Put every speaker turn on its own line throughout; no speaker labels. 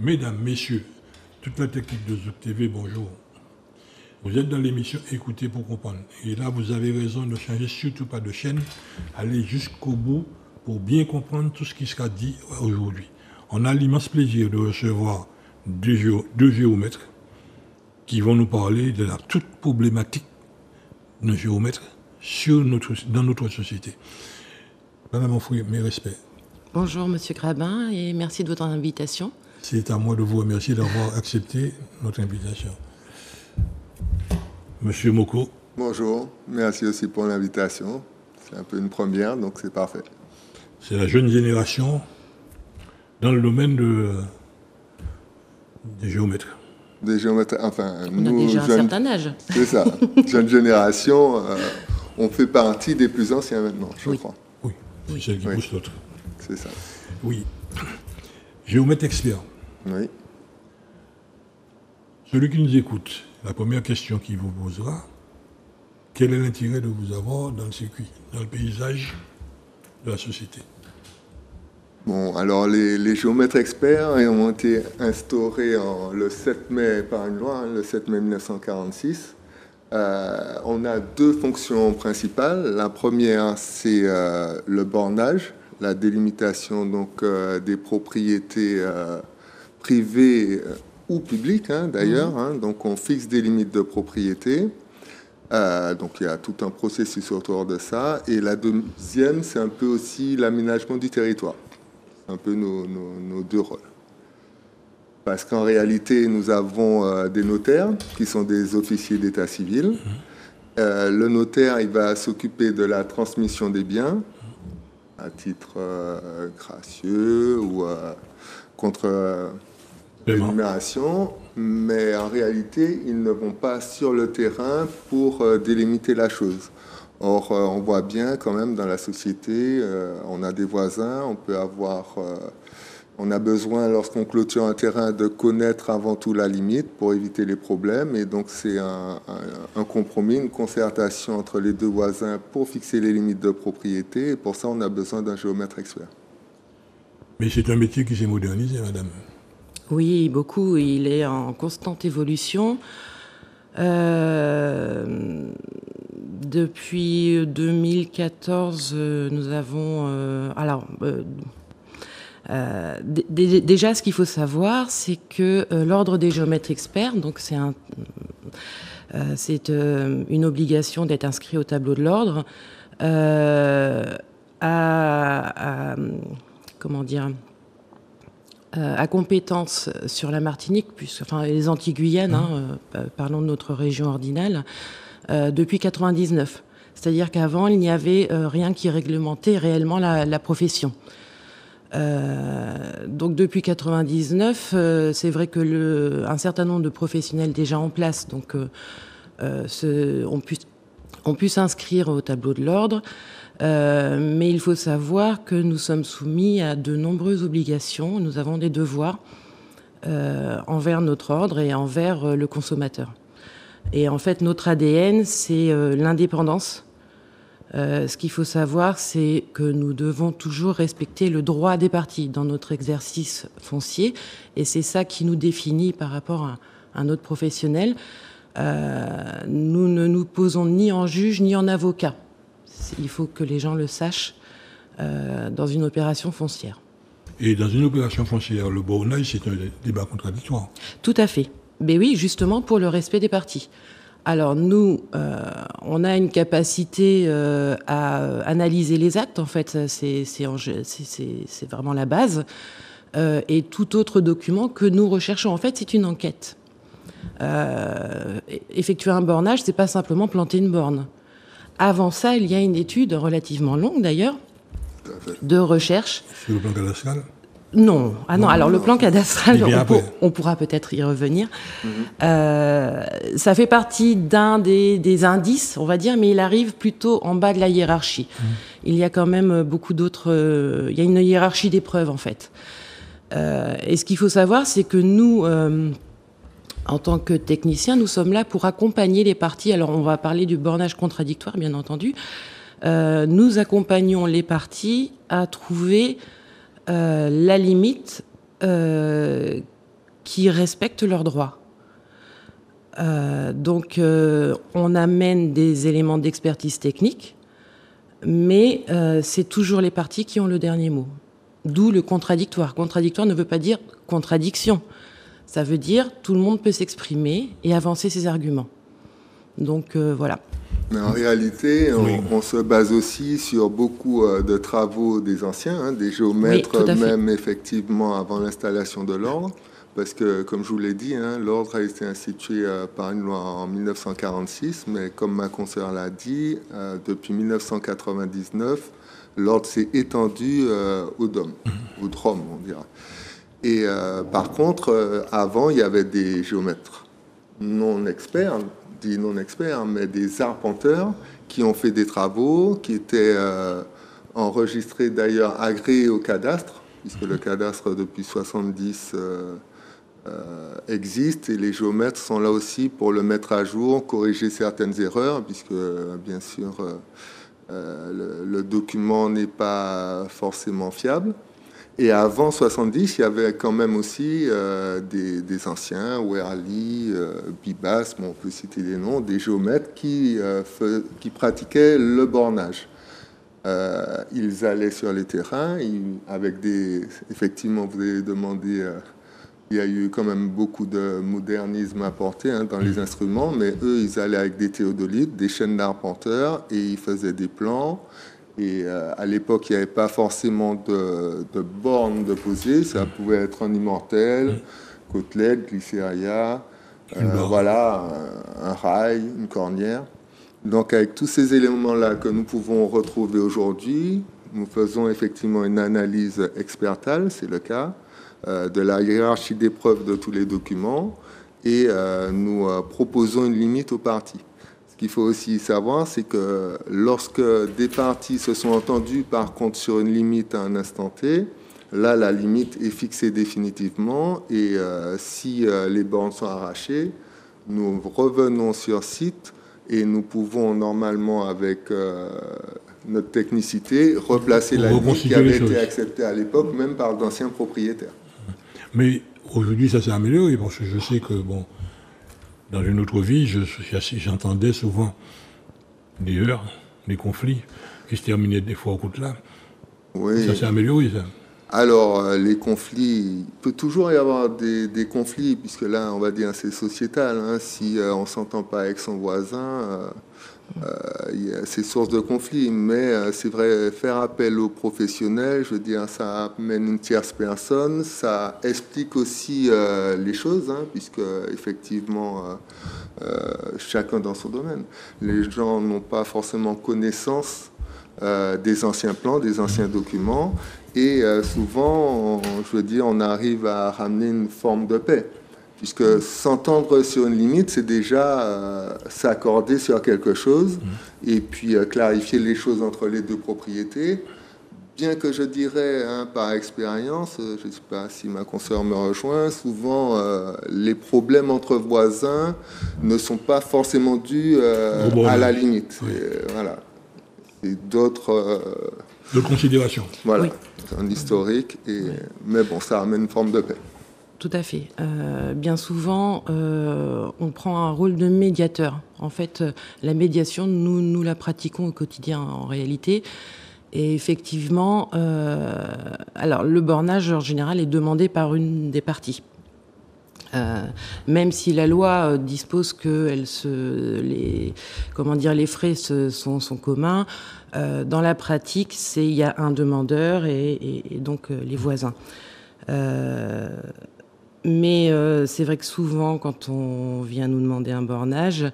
Mesdames, messieurs, toute la technique de Zouk TV, bonjour. Vous êtes dans l'émission Écoutez pour comprendre. Et là, vous avez raison de changer surtout pas de chaîne, aller jusqu'au bout pour bien comprendre tout ce qui sera dit aujourd'hui. On a l'immense plaisir de recevoir deux géomètres qui vont nous parler de la toute problématique de géomètres dans notre société. Madame Onfouy, mes respects.
Bonjour Monsieur Grabin et merci de votre invitation.
C'est à moi de vous remercier d'avoir accepté notre invitation. Monsieur Moko.
Bonjour, merci aussi pour l'invitation. C'est un peu une première, donc c'est parfait.
C'est la jeune génération dans le domaine des géomètres.
Des géomètres, enfin,
on a déjà un certain âge.
C'est ça, jeune génération, on fait partie des plus anciens maintenant, je crois.
Oui, c'est celle qui pousse l'autre.
C'est ça.
Oui. Géomètre expert.
Oui.
Celui qui nous écoute, la première question qu'il vous posera, quel est l'intérêt de vous avoir dans le circuit, dans le paysage de la société?
Bon, alors les géomètres experts ont été instaurés le 7 mai par une loi, le 7 mai 1946. On a deux fonctions principales. La première, c'est le bornage, la délimitation donc, des propriétés privées ou publiques d'ailleurs. Donc on fixe des limites de propriété. Donc il y a tout un processus autour de ça. Et la deuxième, c'est un peu aussi l'aménagement du territoire. C'est un peu nos deux rôles. Parce qu'en réalité, nous avons des notaires qui sont des officiers d'état civil. Le notaire, il va s'occuper de la transmission des biens à titre gracieux ou contre rémunération, mais en réalité, ils ne vont pas sur le terrain pour délimiter la chose. Or, on voit bien quand même dans la société, on a des voisins, on a besoin, lorsqu'on clôture un terrain, de connaître avant tout la limite pour éviter les problèmes. Et donc, c'est un compromis, une concertation entre les deux voisins pour fixer les limites de propriété. Et pour ça, on a besoin d'un géomètre expert.
Mais c'est un métier qui s'est modernisé, madame.
Oui, beaucoup. Il est en constante évolution. Depuis 2014, nous avons... déjà, ce qu'il faut savoir, c'est que l'ordre des géomètres experts, donc c'est une obligation d'être inscrit au tableau de l'ordre, à compétence sur la Martinique, les Antilles-Guyane, parlons de notre région ordinale, depuis 1999. C'est-à-dire qu'avant, il n'y avait rien qui réglementait réellement la profession. Donc depuis 1999, c'est vrai que un certain nombre de professionnels déjà en place ont pu s'inscrire au tableau de l'ordre, mais il faut savoir que nous sommes soumis à de nombreuses obligations. Nous avons des devoirs envers notre ordre et envers le consommateur. Et en fait, notre ADN, c'est l'indépendance. Ce qu'il faut savoir, c'est que nous devons toujours respecter le droit des parties dans notre exercice foncier, et c'est ça qui nous définit par rapport à un autre professionnel. Nous ne nous posons ni en juge ni en avocat. Il faut que les gens le sachent dans une opération foncière.
Et dans une opération foncière, le bornage, c'est un débat contradictoire.
Tout à fait. Mais oui, justement pour le respect des parties. Alors nous, on a une capacité à analyser les actes, en fait, c'est vraiment la base. Et tout autre document que nous recherchons, en fait, c'est une enquête. Effectuer un bornage, c'est pas simplement planter une borne. Avant ça, il y a une étude relativement longue, d'ailleurs, de recherche.
Sur le plan cadastral ?
Non. Ah non, alors le plan cadastral, on pourra peut-être y revenir. Ça fait partie d'un des indices, on va dire, mais il arrive plutôt en bas de la hiérarchie. Il y a quand même beaucoup d'autres... il y a une hiérarchie des preuves, en fait. Et ce qu'il faut savoir, c'est que nous, en tant que techniciens, nous sommes là pour accompagner les parties. Alors, on va parler du bornage contradictoire, bien entendu. Nous accompagnons les parties à trouver la limite qui respectent leurs droits. Donc, on amène des éléments d'expertise technique, mais c'est toujours les parties qui ont le dernier mot. D'où le contradictoire. Contradictoire ne veut pas dire contradiction. Ça veut dire tout le monde peut s'exprimer et avancer ses arguments. Donc, voilà.
Mais en réalité, on se base aussi sur beaucoup de travaux des anciens, des géomètres, même effectivement avant l'installation de l'ordre. Parce que, comme je vous l'ai dit, l'ordre a été institué par une loi en 1946, mais comme ma consoeur l'a dit, depuis 1999, l'ordre s'est étendu au DOM, au DROM, on dira. Et par contre, avant, il y avait des géomètres non experts, dit non experts, mais des arpenteurs qui ont fait des travaux, qui étaient enregistrés d'ailleurs, agréés au cadastre, puisque le cadastre depuis 70 existe, et les géomètres sont là aussi pour le mettre à jour, corriger certaines erreurs, puisque bien sûr le document n'est pas forcément fiable. Et avant 70, il y avait quand même aussi des anciens, Werly, Bibas, on peut citer des noms, des géomètres qui pratiquaient le bornage. Ils allaient sur les terrains avec effectivement, vous avez demandé, il y a eu quand même beaucoup de modernisme apporté dans les instruments, mais eux, ils allaient avec des théodolites, des chaînes d'arpenteurs, et ils faisaient des plans. Et à l'époque, il n'y avait pas forcément de bornes de poser. Ça pouvait être un immortel, côtelette, glycéria, voilà, un rail, une cornière. Donc, avec tous ces éléments-là que nous pouvons retrouver aujourd'hui, nous faisons effectivement une analyse expertale, c'est le cas, de la hiérarchie des preuves de tous les documents, et nous proposons une limite aux parties. Ce qu'il faut aussi savoir, c'est que lorsque des parties se sont entendues, par contre, sur une limite à un instant T, là, la limite est fixée définitivement, et si les bornes sont arrachées, nous revenons sur site et nous pouvons normalement, avec notre technicité, replacer la limite qui avait été acceptée à l'époque, même par d'anciens propriétaires.
Mais aujourd'hui, ça s'est amélioré, parce que je sais que, bon, dans une autre vie, j'entendais souvent des heurts, des conflits qui se terminaient des fois au coup de là.
Oui.
Ça s'est amélioré, ça.
Alors, les conflits, il peut toujours y avoir des conflits, puisque là, on va dire, c'est sociétal. Si on ne s'entend pas avec son voisin, c'est source de conflits. Mais c'est vrai, faire appel aux professionnels, je veux dire, ça amène une tierce personne, ça explique aussi les choses, puisque effectivement, chacun dans son domaine. Les gens n'ont pas forcément connaissance des anciens plans, des anciens documents, et souvent, je veux dire, on arrive à ramener une forme de paix, puisque s'entendre sur une limite, c'est déjà s'accorder sur quelque chose, et puis clarifier les choses entre les deux propriétés, bien que je dirais, par expérience, je ne sais pas si ma consoeur me rejoint, souvent les problèmes entre voisins ne sont pas forcément dus à la limite.
Oui.
Voilà. Et d'autres
considérations.
Voilà,
oui.
C'est un historique, mais bon, ça amène une forme de paix.
Tout à fait. Bien souvent, on prend un rôle de médiateur. En fait, la médiation, nous la pratiquons au quotidien en réalité. Et effectivement, alors le bornage en général est demandé par une des parties. Même si la loi dispose que les frais sont communs, dans la pratique, il y a un demandeur et donc les voisins. Mais c'est vrai que souvent, quand on vient nous demander un bornage,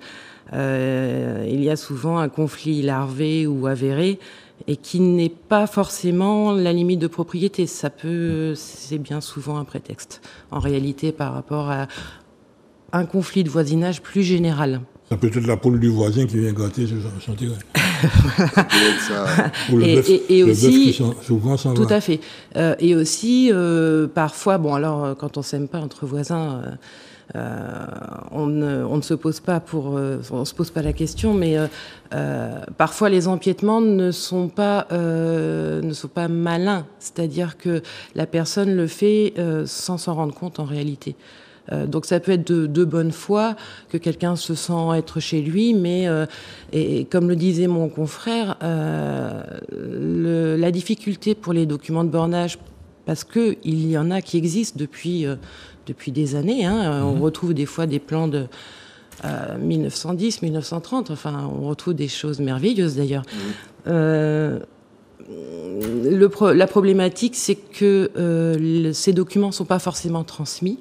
il y a souvent un conflit larvé ou avéré et qui n'est pas forcément la limite de propriété. C'est bien souvent un prétexte, en réalité, par rapport à un conflit de voisinage plus général.
Ça peut être la poule du voisin qui vient gratter sur son terrain.
Ça.
Ou le bœuf qui souvent s'en va.
Tout à fait. Et aussi, parfois, bon, alors, quand on ne s'aime pas entre voisins, On ne se pose pas on se pose pas la question, mais parfois les empiètements ne sont pas malins, c'est-à-dire que la personne le fait sans s'en rendre compte en réalité. Donc ça peut être de bonne foi que quelqu'un se sent être chez lui, mais et comme le disait mon confrère, la difficulté pour les documents de bornage, parce que il y en a qui existent depuis des années. On retrouve des fois des plans de 1910, 1930. Enfin, on retrouve des choses merveilleuses d'ailleurs. La problématique, c'est que ces documents ne sont pas forcément transmis.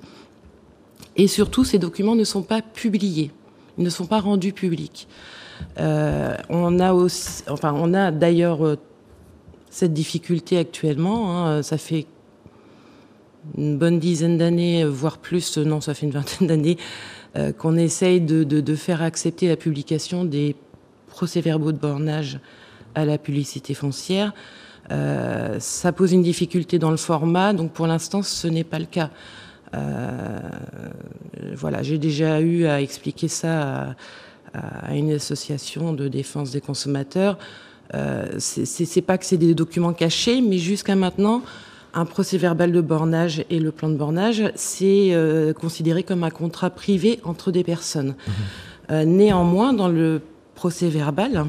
Et surtout, ces documents ne sont pas publiés, ils ne sont pas rendus publics. On a d'ailleurs cette difficulté actuellement. Ça fait une bonne dizaine d'années, voire plus, non, ça fait une vingtaine d'années, qu'on essaye de faire accepter la publication des procès-verbaux de bornage à la publicité foncière. Ça pose une difficulté dans le format, donc pour l'instant, ce n'est pas le cas. Voilà, j'ai déjà eu à expliquer ça à une association de défense des consommateurs. C'est pas que c'est des documents cachés, mais jusqu'à maintenant, un procès-verbal de bornage et le plan de bornage, c'est considéré comme un contrat privé entre des personnes. Néanmoins, dans le procès-verbal,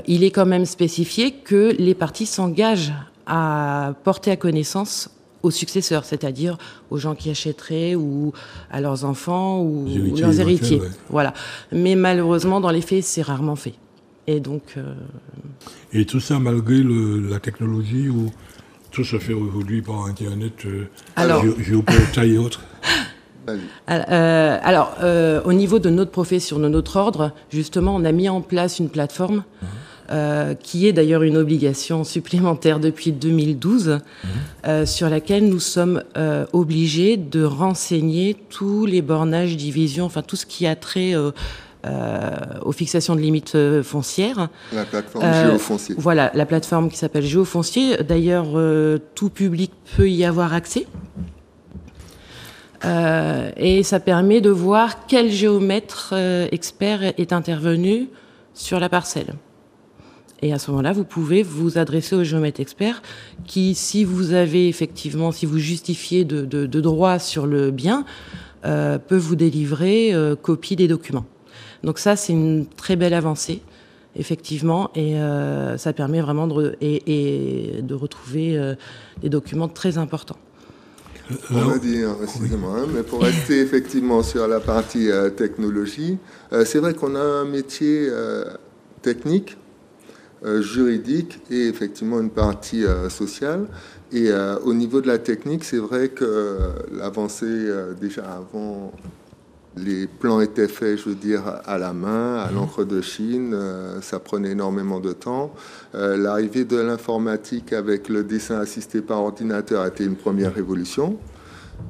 il est quand même spécifié que les parties s'engagent à porter à connaissance aux successeurs, c'est-à-dire aux gens qui achèteraient ou à leurs enfants ou leurs héritiers. Ouais. Voilà. Mais malheureusement, dans les faits, c'est rarement fait. Et donc.
Et tout ça malgré la technologie où tout se fait aujourd'hui par Internet, géoportail et autres.
Au niveau de notre profession, de notre ordre, justement, on a mis en place une plateforme qui est d'ailleurs une obligation supplémentaire depuis 2012, sur laquelle nous sommes obligés de renseigner tous les bornages, divisions, enfin tout ce qui a trait aux fixations de limites foncières.
La plateforme Géofoncier.
Voilà, la plateforme qui s'appelle Géofoncier. D'ailleurs, tout public peut y avoir accès. Et ça permet de voir quel géomètre expert est intervenu sur la parcelle. Et à ce moment-là, vous pouvez vous adresser au géomètre expert qui, si vous avez effectivement, si vous justifiez de droit sur le bien, peut vous délivrer copie des documents. Donc ça, c'est une très belle avancée, effectivement, et ça permet vraiment de retrouver des documents très importants.
On va dire, excusez-moi, mais pour rester effectivement sur la partie technologie, c'est vrai qu'on a un métier technique, juridique et effectivement une partie sociale. Et au niveau de la technique, c'est vrai que l'avancée, déjà avant, les plans étaient faits, je veux dire, à la main, à l'encre de Chine, ça prenait énormément de temps. L'arrivée de l'informatique avec le dessin assisté par ordinateur a été une première révolution.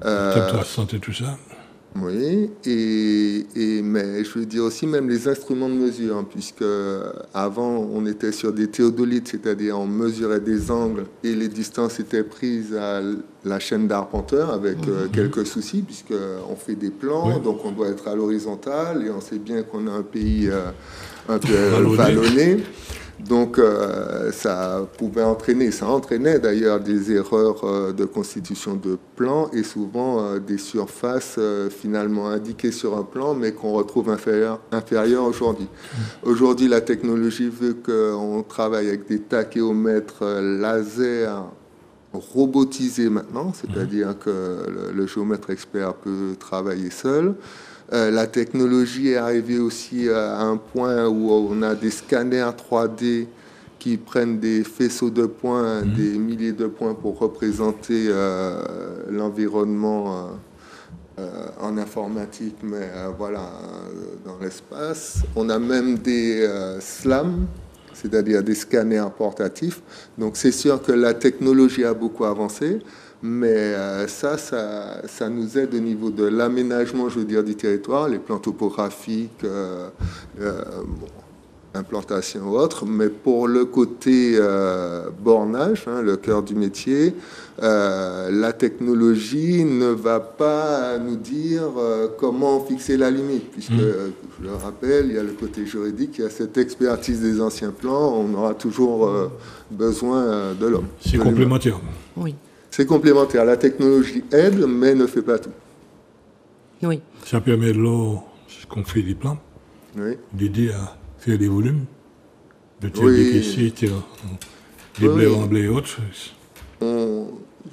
Peut-être la santé, tout ça.
Oui, mais je veux dire aussi même les instruments de mesure, puisque avant on était sur des théodolites, c'est-à-dire on mesurait des angles et les distances étaient prises à la chaîne d'arpenteur avec quelques soucis, puisqu'on fait des plans, donc on doit être à l'horizontale et on sait bien qu'on a un pays un peu vallonné. Donc ça pouvait entraîner, ça entraînait d'ailleurs des erreurs de constitution de plan et souvent des surfaces finalement indiquées sur un plan mais qu'on retrouve inférieures aujourd'hui. Aujourd'hui, la technologie veut qu'on travaille avec des tachéomètres laser robotisés maintenant, c'est-à-dire que le géomètre expert peut travailler seul. La technologie est arrivée aussi à un point où on a des scanners 3D qui prennent des faisceaux de points, des milliers de points pour représenter l'environnement en informatique, mais voilà, dans l'espace. On a même des SLAM, c'est-à-dire des scanners portatifs. Donc c'est sûr que la technologie a beaucoup avancé. Mais ça nous aide au niveau de l'aménagement, je veux dire, du territoire, les plans topographiques, implantation ou autre, mais pour le côté bornage, le cœur du métier, la technologie ne va pas nous dire comment fixer la limite, puisque, je le rappelle, il y a le côté juridique, il y a cette expertise des anciens plans, on aura toujours besoin de l'homme.
C'est complémentaire.
Oui.
C'est complémentaire. La technologie aide, mais ne fait pas tout.
Oui.
Ça permet, lorsqu'on fait des plans, d'aider à faire des volumes, de tirer des caissiers, des blés en blé et autres.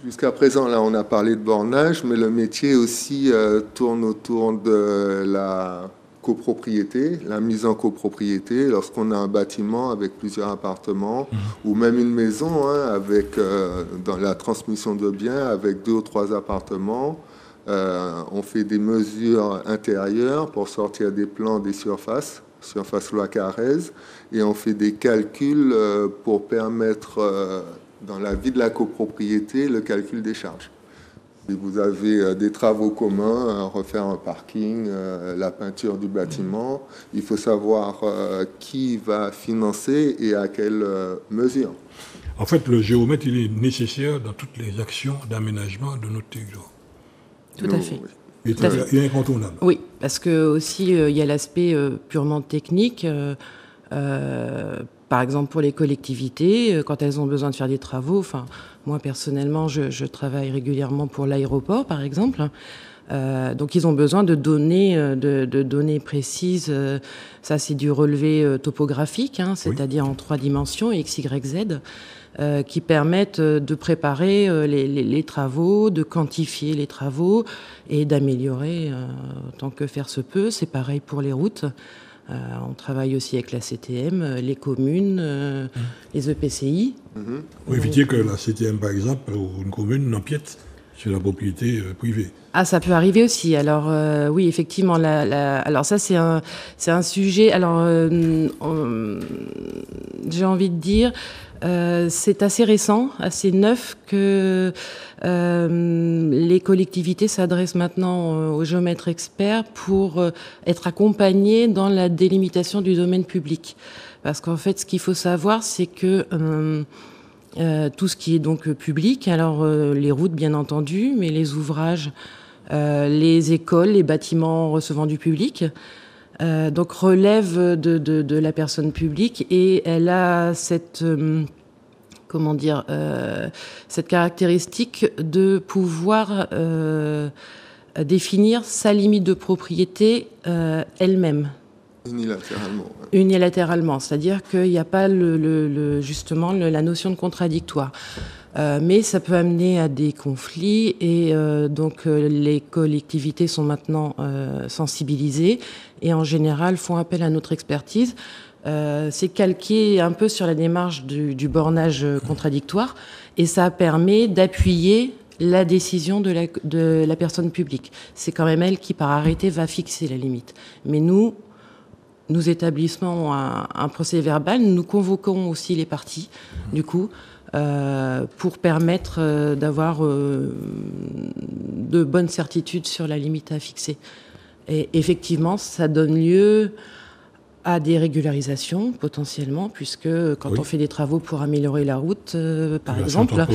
Jusqu'à présent, là, on a parlé de bornage, mais le métier aussi tourne autour de la copropriété, la mise en copropriété, lorsqu'on a un bâtiment avec plusieurs appartements, ou même une maison, avec, dans la transmission de biens, avec 2 ou 3 appartements. On fait des mesures intérieures pour sortir des plans des surfaces loi Carrez, et on fait des calculs pour permettre, dans la vie de la copropriété, le calcul des charges. Si vous avez des travaux communs, refaire un parking, la peinture du bâtiment, il faut savoir qui va financer et à quelle mesure.
En fait, le géomètre, il est nécessaire dans toutes les actions d'aménagement de notre territoire.
Tout à fait.
Il est incontournable.
Oui, parce que aussi il y a l'aspect purement technique. Par exemple, pour les collectivités, quand elles ont besoin de faire des travaux, enfin, moi personnellement, je travaille régulièrement pour l'aéroport, par exemple. Donc, ils ont besoin de données précises. Ça, c'est du relevé topographique, c'est-à-dire en 3 dimensions, X, Y, Z, qui permettent de préparer les travaux, de quantifier les travaux et d'améliorer tant que faire se peut. C'est pareil pour les routes. On travaille aussi avec la CTM, les communes, les EPCI.
Pour éviter que la CTM, par exemple, ou une commune n'empiète sur la propriété privée.
Ah, ça peut arriver aussi. Alors oui, effectivement, alors ça c'est un sujet. Alors j'ai envie de dire, c'est assez récent, assez neuf que les collectivités s'adressent maintenant aux géomètres experts pour être accompagnés dans la délimitation du domaine public. Parce qu'en fait, ce qu'il faut savoir, c'est que tout ce qui est donc public, alors les routes bien entendu, mais les ouvrages, les écoles, les bâtiments recevant du public, donc relèvent de la personne publique, et elle a cette cette caractéristique de pouvoir définir sa limite de propriété elle-même.
Unilatéralement.
Unilatéralement, c'est-à-dire qu'il n'y a pas justement la notion de contradictoire. Mais ça peut amener à des conflits, et donc les collectivités sont maintenant sensibilisées et en général font appel à notre expertise. C'est calqué un peu sur la démarche du bornage contradictoire, et ça permet d'appuyer la décision de la personne publique. C'est quand même elle qui, par arrêté, va fixer la limite. Mais nous établissons un procès-verbal, nous convoquons aussi les parties, du coup, pour permettre d'avoir de bonnes certitudes sur la limite à fixer. Et effectivement, ça donne lieu à des régularisations, potentiellement, puisque quand on fait des travaux pour améliorer la route, par exemple,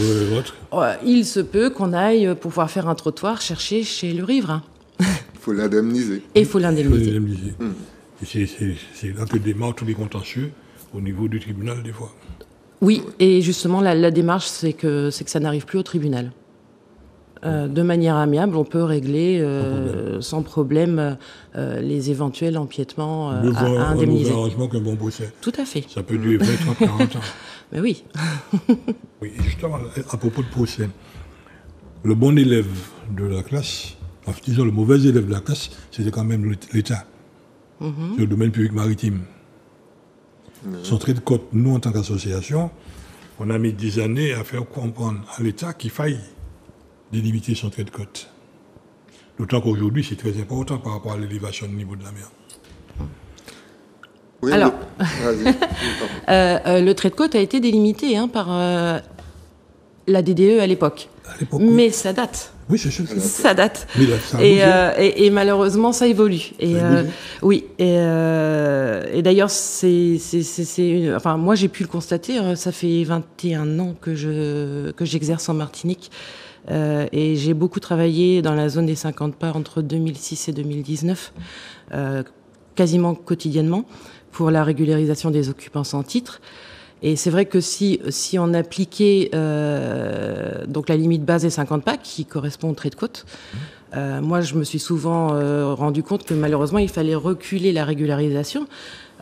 il se peut qu'on aille, pour pouvoir faire un trottoir, chercher chez le riverain.
Il faut l'indemniser.
Et il faut l'indemniser.
C'est là que démarrent tous les contentieux au niveau du tribunal, des fois.
Oui, et justement, la démarche, c'est que ça n'arrive plus au tribunal. De manière amiable, on peut régler sans problème les éventuels empiètements à indemniser.
Un bon arrangement qu'un bon procès.
Tout à fait.
Ça peut durer 20, 30, 40 ans.
Mais oui.
Oui, justement, à propos de procès, le bon élève de la classe, enfin, disons le mauvais élève de la classe, c'était quand même l'État, le domaine public maritime. Son trait de côte, nous, en tant qu'association, on a mis 10 années à faire comprendre à l'État qu'il faille délimiter son trait de côte. D'autant qu'aujourd'hui, c'est très important par rapport à l'élévation du niveau de la mer.
Oui,
alors, le trait de côte a été délimité par la DDE à l'époque. Mais ça date.
Oui, c'est sûr.
Ça date.
Mais là, ça a bougé.
Et malheureusement, ça évolue. Et,
Ça a bougé.
oui. Et d'ailleurs, enfin, moi, j'ai pu le constater. Ça fait 21 ans que j'exerce en Martinique. Et j'ai beaucoup travaillé dans la zone des 50 pas entre 2006 et 2019, quasiment quotidiennement, pour la régularisation des occupants sans titre. Et c'est vrai que si on appliquait donc la limite base des 50 pas, qui correspond au trait de côte, moi je me suis souvent rendu compte que malheureusement il fallait reculer la régularisation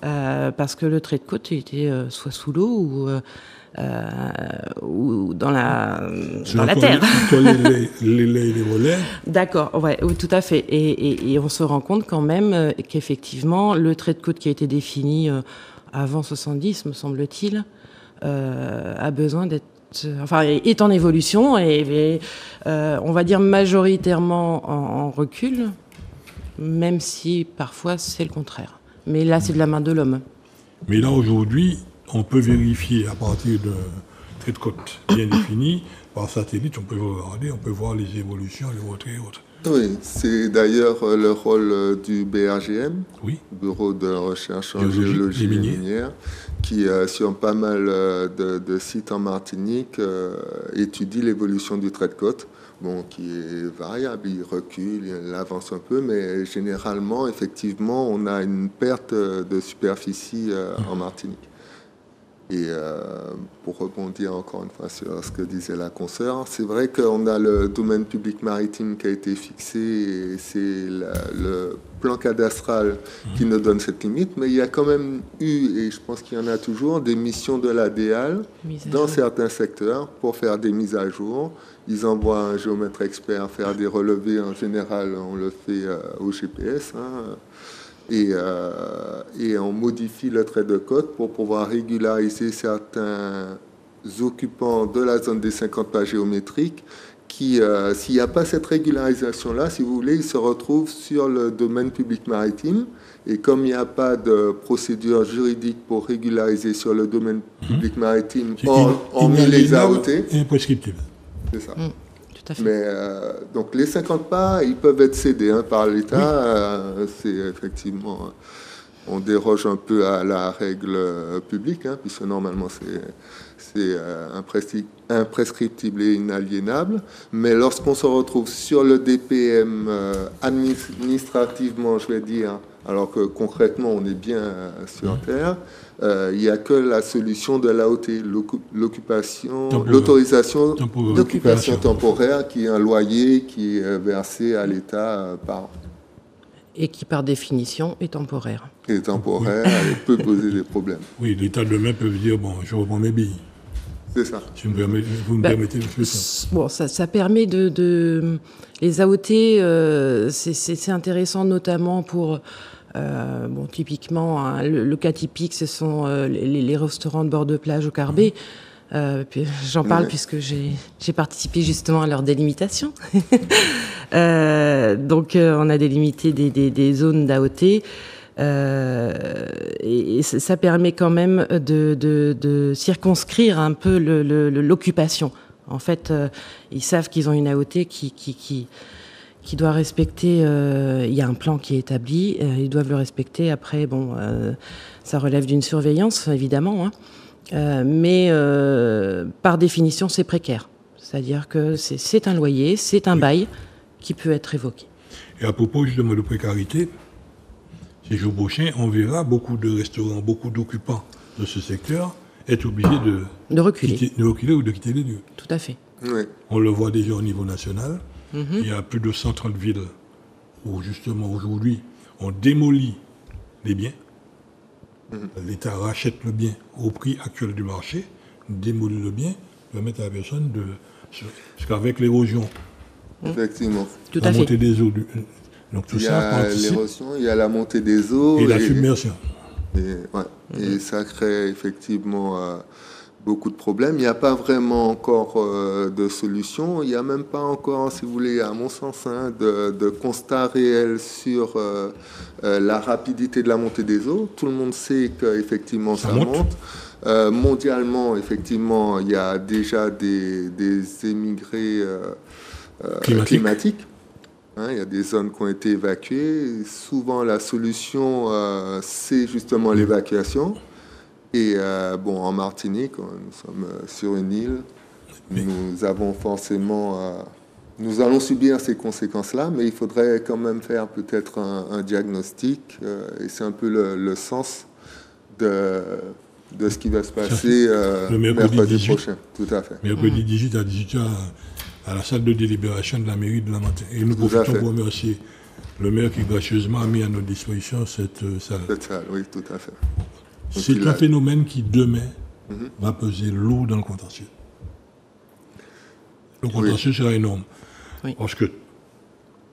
parce que le trait de côte était soit sous l'eau ou dans la terre.
Sur les laits et les volets.
D'accord, ouais, oui, tout à fait. Et on se rend compte quand même qu'effectivement, le trait de côte qui a été défini avant 70, me semble-t-il, a besoin d'être... Enfin, est en évolution et on va dire majoritairement en recul, même si parfois c'est le contraire. Mais là, c'est de la main de l'homme.
Mais là, aujourd'hui, on peut vérifier à partir d'un trait de côte bien défini. Par satellite, on peut regarder, on peut voir les évolutions, les retraits et autres.
Oui, c'est d'ailleurs le rôle du BRGM,
Oui.
Bureau de recherche en
Géologie,
géologie et
minière.
minière, qui, sur pas mal de sites en Martinique, étudie l'évolution du trait de côte, bon, qui est variable, il recule, il avance un peu, mais généralement, effectivement, on a une perte de superficie en Martinique. Et pour rebondir encore une fois sur ce que disait la consoeur, c'est vrai qu'on a le domaine public maritime qui a été fixé et c'est le plan cadastral qui nous donne cette limite, mais il y a quand même eu, et je pense qu'il y en a toujours, des missions de la DEAL dans certains secteurs pour faire des mises à jour. Ils envoient un géomètre expert faire des relevés, en général on le fait au GPS, et on modifie le trait de côte pour pouvoir régulariser certains occupants de la zone des 50 pas géométriques qui, s'il n'y a pas cette régularisation-là, si vous voulez, ils se retrouvent sur le domaine public maritime. Et comme il n'y a pas de procédure juridique pour régulariser sur le domaine public maritime, on met les AOT.
Imprescriptible.
C'est ça.
Tout à fait.
Mais donc les 50 pas, ils peuvent être cédés par l'État. C'est effectivement, on déroge un peu à la règle publique, puisque normalement c'est imprescriptible et inaliénable. Mais lorsqu'on se retrouve sur le DPM administrativement, je vais dire, alors que concrètement on est bien sur terre, il n'y a que la solution de l'AOT, l'autorisation d'occupation temporaire, qui est un loyer qui est versé à l'État par an.
Et qui, par définition, est temporaire.
Et temporaire, et peut poser des problèmes.
Oui, l'État demain peut dire, bon, je reprends mes billes.
C'est ça.
Si vous me permettez l'expression.
Bon, ça permet les AOT, c'est intéressant notamment pour... bon, typiquement, le cas typique, ce sont les restaurants de bord de plage au Carbet. J'en parle puisque j'ai participé justement à leur délimitation. Donc, on a délimité des zones d'AOT. Et ça permet quand même de circonscrire un peu l'occupation. En fait, ils savent qu'ils ont une AOT qui doit respecter, il y a un plan qui est établi, ils doivent le respecter. Après, bon, ça relève d'une surveillance, évidemment, mais par définition, c'est précaire. C'est-à-dire que c'est un loyer, c'est un bail qui peut être révoqué.
Et à propos justement de précarité, ces jours prochains, on verra beaucoup de restaurants, beaucoup d'occupants de ce secteur être obligés
de reculer.
De reculer ou de quitter les lieux.
Tout à fait.
Oui.
On le voit déjà au niveau national. Il y a plus de 130 villes où justement aujourd'hui on démolit les biens. L'État rachète le bien au prix actuel du marché, démolit le bien, permettre à la personne de... Parce qu'avec l'érosion,
Effectivement.
Tout
la
à fait.
montée des eaux, donc tout
Il y
ça
a
participe,
l'érosion, il y a la montée des eaux.
et la submersion.
Et ça crée effectivement beaucoup de problèmes. Il n'y a pas vraiment encore de solution. Il n'y a même pas encore, si vous voulez, à mon sens, de constat réel sur la rapidité de la montée des eaux. Tout le monde sait qu'effectivement ça monte. Mondialement, effectivement, il y a déjà des émigrés climatique. Hein, il y a des zones qui ont été évacuées. Souvent, la solution, c'est justement l'évacuation. Et en Martinique, nous sommes sur une île. Nous avons forcément... nous allons subir ces conséquences-là, mais il faudrait quand même faire peut-être un diagnostic. Et c'est un peu le sens de ce qui va se passer
le mercredi
prochain. Tout à fait.
Mercredi 18 à 18h à la salle de délibération de la mairie de la Martinique. Et nous profitons pour remercier le maire qui gracieusement a mis à notre disposition cette salle.
Cette salle, oui, tout à fait.
C'est un phénomène qui, demain, va peser lourd dans le contentieux. Le contentieux sera énorme. Oui. Parce que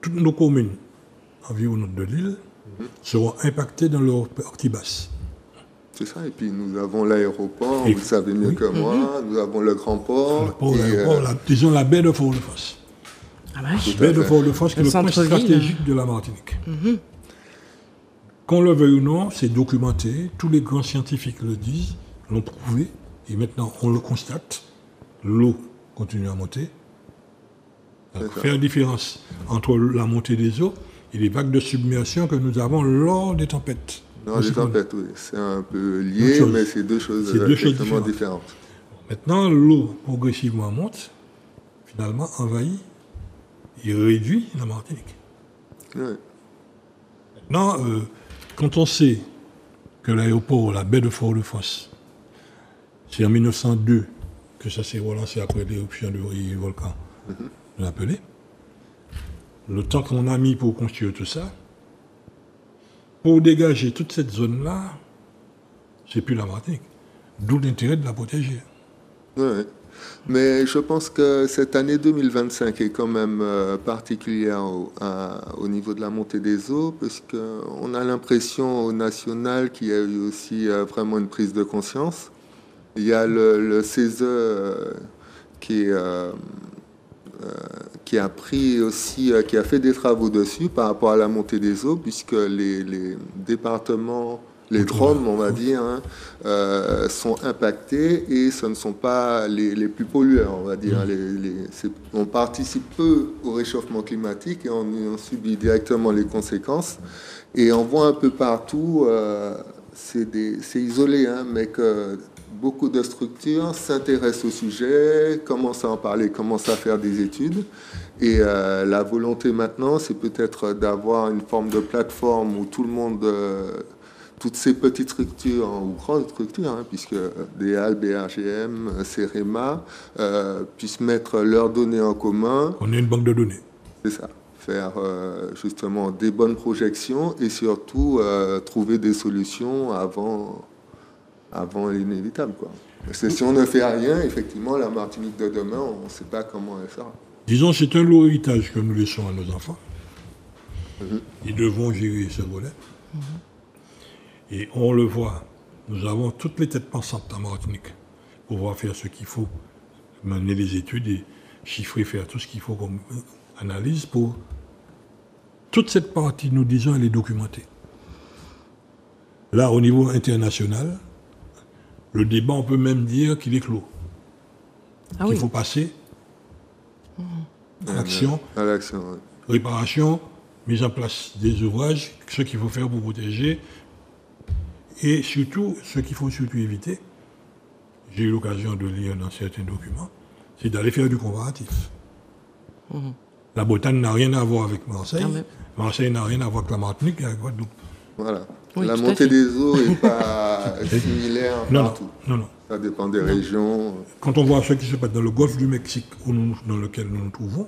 toutes nos communes environnantes de l'île seront impactées dans leur partie basse.
C'est ça, et puis nous avons l'aéroport, vous le savez mieux que moi, nous avons le grand port.
Disons la baie de Fort-de-France.
Ah
la baie de Fort-de-France qui est le point stratégique de la Martinique. Qu'on le veuille ou non, c'est documenté, tous les grands scientifiques le disent, l'ont prouvé, et maintenant on le constate, l'eau continue à monter. Faire la différence entre la montée des eaux et les vagues de submersion que nous avons lors des tempêtes.
Non, les tempêtes, oui, c'est un peu lié, mais c'est deux choses différentes.
Maintenant, l'eau progressivement monte, finalement envahit et réduit la Martinique.
Oui.
Maintenant, quand on sait que l'aéroport, la baie de Fort-de-France, c'est en 1902 que ça s'est relancé après l'éruption du volcan de l'Apelé, le temps qu'on a mis pour construire tout ça, pour dégager toute cette zone-là, c'est plus la Martinique. D'où l'intérêt de la protéger.
Oui, mais je pense que cette année 2025 est quand même particulière au niveau de la montée des eaux, parce qu'on a l'impression au national qu'il y a eu aussi vraiment une prise de conscience. Il y a le CESE qui a pris aussi, qui a fait des travaux dessus par rapport à la montée des eaux, puisque les départements, les DROM, on va dire, sont impactés et ce ne sont pas les plus pollueurs, on va dire. On participe peu au réchauffement climatique et on subit directement les conséquences. Et on voit un peu partout, c'est isolé, mais que beaucoup de structures s'intéressent au sujet, commencent à en parler, commencent à faire des études. Et la volonté maintenant, c'est peut-être d'avoir une forme de plateforme où tout le monde, toutes ces petites structures, ou grandes structures, puisque DEAL, BRGM, CEREMA, puissent mettre leurs données en commun.
On est une banque de données.
C'est ça. Faire justement des bonnes projections et surtout trouver des solutions avant l'inévitable, quoi. Parce que si on ne fait rien, effectivement, la Martinique de demain, on ne sait pas comment elle sera.
Disons, c'est un lourd héritage que nous laissons à nos enfants. Ils devront gérer ce volet. Et on le voit, nous avons toutes les têtes pensantes en Martinique pour pouvoir faire ce qu'il faut, mener les études et chiffrer, faire tout ce qu'il faut comme analyse pour... Toute cette partie, nous disons, elle est documentée. Là, au niveau international, le débat, on peut même dire qu'il est clos. Il faut passer à l'action, réparation, mise en place des ouvrages, ce qu'il faut faire pour protéger, et surtout, ce qu'il faut surtout éviter, j'ai eu l'occasion de lire dans certains documents, c'est d'aller faire du comparatif. La Bretagne n'a rien à voir avec Marseille, Marseille n'a rien à voir avec la Martinique et avec Guadeloupe.
Voilà. Oui, la montée des eaux n'est pas similaire partout.
Non.
Ça dépend des régions.
Quand on voit ce qui se passe dans le golfe du Mexique dans lequel nous nous trouvons,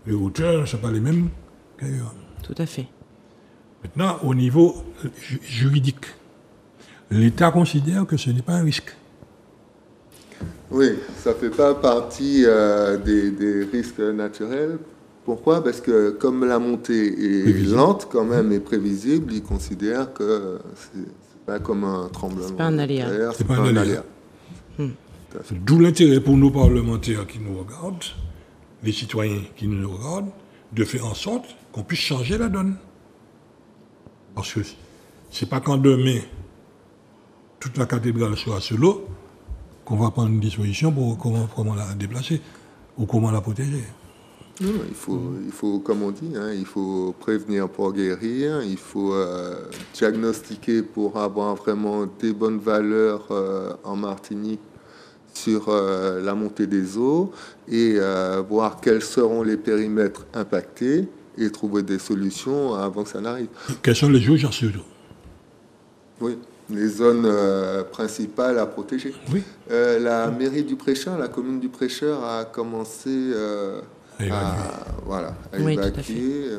les hauteurs ne sont pas les mêmes qu'ailleurs.
Tout à fait.
Maintenant, au niveau juridique, l'État considère que ce n'est pas un risque.
Oui, ça ne fait pas partie des risques naturels. Pourquoi ? Parce que comme la montée est lente quand même et prévisible, ils considèrent que c'est pas comme un tremblement.
C'est pas un aléa.
C'est pas un aléa.
D'où l'intérêt pour nos parlementaires qui nous regardent, les citoyens qui nous regardent, de faire en sorte qu'on puisse changer la donne. Parce que c'est pas quand demain toute la cathédrale sera sur l'eau qu'on va prendre une disposition pour comment la déplacer ou comment la protéger.
Non, il faut, comme on dit, hein, il faut prévenir pour guérir, il faut diagnostiquer pour avoir vraiment des bonnes valeurs en Martinique sur la montée des eaux et voir quels seront les périmètres impactés et trouver des solutions avant que ça n'arrive.
Quels sont les juges surtout?
Oui, les zones principales à protéger.
Oui.
La mairie du Prêcheur, la commune du Prêcheur a commencé à
Oui,
évacuer.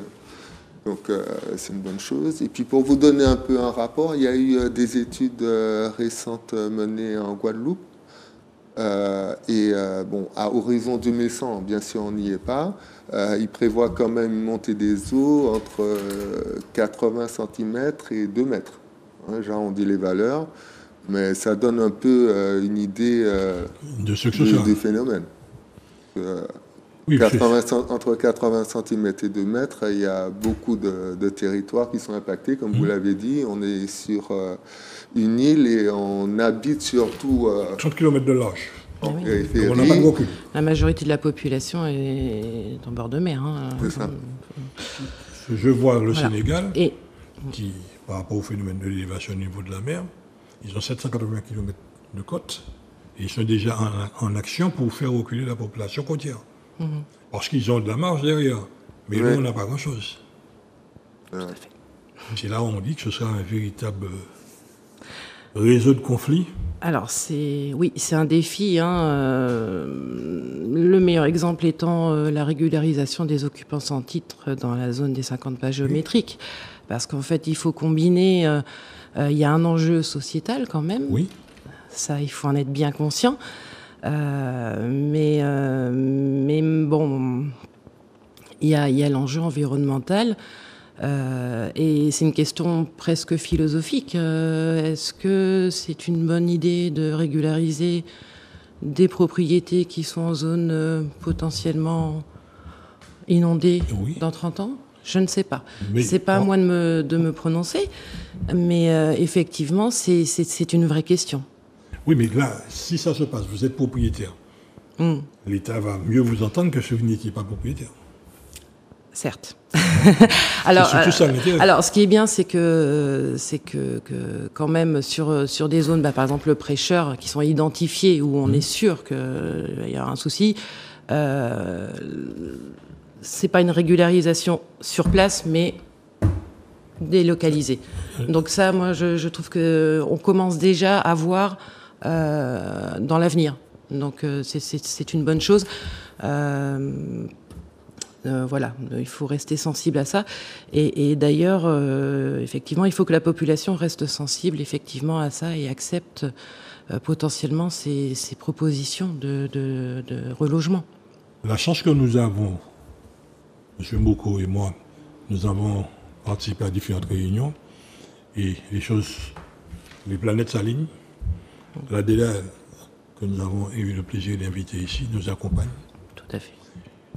Donc c'est une bonne chose. Et puis pour vous donner un peu un rapport, il y a eu des études récentes menées en Guadeloupe. À horizon 2100, bien sûr, on n'y est pas. Il prévoit quand même une montée des eaux entre 80 cm et 2 mètres. Hein, genre, on dit les valeurs, mais ça donne un peu une idée du phénomène.
Oui,
entre 80 cm et 2 mètres, il y a beaucoup de territoires qui sont impactés. Comme vous l'avez dit, on est sur une île et on habite surtout
30 km de large.
En
Oui.
périphérie.
On n'a pas de recul.
La majorité de la population est en bord de mer. Hein.
C'est ça.
Je vois le
Voilà.
Sénégal,
Et
qui, par rapport au phénomène de l'élévation au niveau de la mer, ils ont 780 km de côte et ils sont déjà en action pour faire reculer la population côtière. Parce qu'ils ont de la marge derrière. Mais nous, on n'a pas grand-chose. C'est là où on dit que ce sera un véritable réseau de conflits.
alors, c'est un défi. Hein, le meilleur exemple étant la régularisation des occupants sans titre dans la zone des 50 pas géométriques. Parce qu'en fait, il faut combiner... il y a un enjeu sociétal quand même.
Oui.
Ça, il faut en être bien conscient. Mais bon, il y a l'enjeu environnemental. Et c'est une question presque philosophique. Est-ce que c'est une bonne idée de régulariser des propriétés qui sont en zone potentiellement inondée dans 30 ans? Je ne sais pas. C'est pas à moi de me prononcer, mais effectivement, c'est une vraie question.
Oui, mais là, si ça se passe, vous êtes propriétaire. L'État va mieux vous entendre que si vous n'étiez pas propriétaire.
Certes. Alors,
ça,
alors, ce qui est bien, c'est que quand même sur des zones, par exemple le Prêcheur, qui sont identifiées où on est sûr qu'il y a un souci, c'est pas une régularisation sur place, mais délocalisée. Donc ça, moi, je trouve que on commence déjà à voir dans l'avenir. Donc c'est une bonne chose. Voilà, il faut rester sensible à ça. Et d'ailleurs, effectivement, il faut que la population reste sensible effectivement à ça et accepte potentiellement ces propositions de relogement.
La chance que nous avons, M. Moko et moi, nous avons participé à différentes réunions et les planètes s'alignent. La DELA que nous avons eu le plaisir d'inviter ici nous accompagne.
Tout à fait.